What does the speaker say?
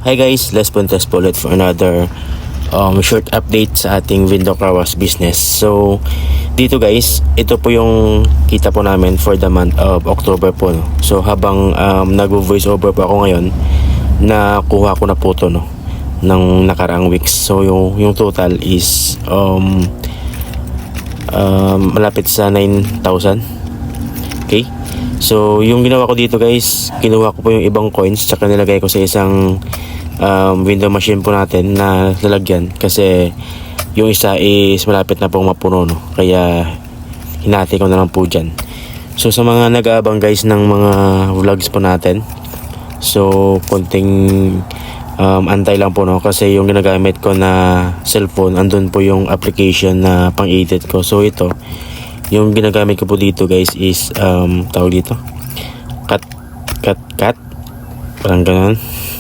Hi guys, Les Puntes po ulit for another short update sa ating window car wash business. So dito guys, ito po yung kita po namin for the month of October po, no? So habang nag-voice over po ako ngayon, nakuha ko na po to, no, ng nakaraang weeks. So yung total is malapit sa 9,000. Okay? So yung ginawa ko dito guys, kinuha ko po yung ibang coins tsaka nilagay ko sa isang window machine po natin na lalagyan kasi yung isa is malapit na pong mapuno, no? Kaya hinati ko na lang po dyan. So sa mga nag-aabang guys ng mga vlogs po natin, so konting antay lang po, no? Kasi yung ginagamit ko na cellphone, andun po yung application na pang-edit ko. So ito, yung ginagamit ko po dito guys is tawag dito cut, parang ganun.